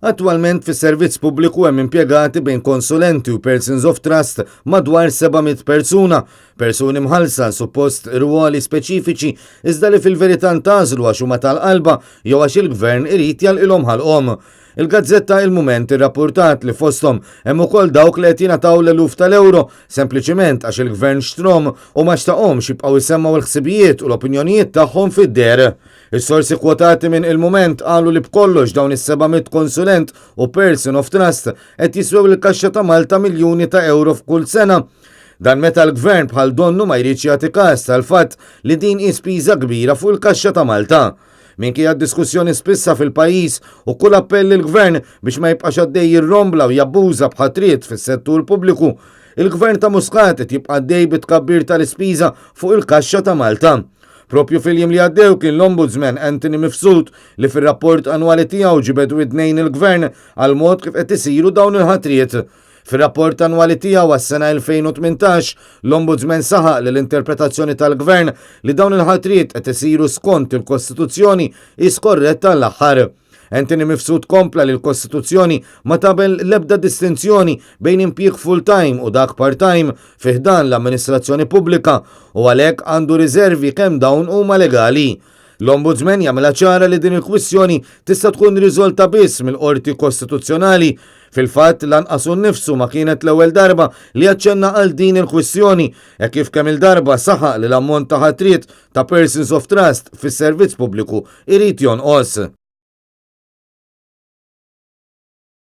Attwalment fis-servizz pubbliku hemm impjegati bejn konsulenti u persons of trust madwar 700 persuna, persuni mħallsa suppost ruoli speċifiċi iżda li fil-verità ntażlu għax huma tal-qalba jew għax il-gvern irid jalqilhom ħalqhom. Il-Gazzetta Il-Mument irrapportat li fosthom hemm ukoll dawk li qed jingħataw l-eluf tal-euro sempliċiment għax il-gvern xtrom u ma xtaqhomx jibqgħu jsemmaw il-ħsibijiet u l-opinjonijiet tagħhom fid-der. Is-sorsi kwotati minn Il-Mument qalu li b'kollox dawn is-700 konsulent u person of trust qed jiswew il-Kaxxa ta' Malta miljuni ta' euro f'kull sena. Dan meta l-gvern bħal donnu ma jridx jagħti każ tal-fatt li din hi spiża kbira fuq il-Kaxxa ta' Malta. Minkejja diskussjoni spissa fil-pajjiż u kull appell il-gvern biex ma jibqax għaddej jirrombla u jabbuża bħatriet fis-settur pubbliku, il-gvern ta' Muscat qed jibqa' għaddej bit-tkabbir tal-ispiża fuq il-Kaxxa ta' Malta. Propju fil-jiem li għaddew kien l-Ombudsman Anthony Mifsud li fir-rapport annwali tiegħu ġibed widnejn il-gvern għal mod kif qed isiru dawn il-ħatriet. Fir-rapport annwali tiegħu għas-sena 2018, l-Ombudsman saħaq li l-interpretazzjoni tal-Gvern li dawn il-ħatriet qed isiru skont il-Kostituzzjoni iskorretta l-aħħar. Anthony Mifsud kompla li l-Kostituzzjoni ma tabel l-ebda distinzjoni bejn impjieg full-time u dak part-time fih dan l-amministrazzjoni pubblika u għalhekk għandu riservi kemm dawn huma legali. L-Ombudsman jagħmilha ċara li din il-kwistjoni tista' tkun riżolta biss mill-Qorti Kostituzzjonali. Fil-fatt lanqas nnifsu ma kienet l-ewwel darba li jaċċenna għal din il-kwistjoni hekk kif kemm il-darba saħaq li l-ammont ta' ħatriet ta' persons of trust fis-servizz pubbliku irid jonqos.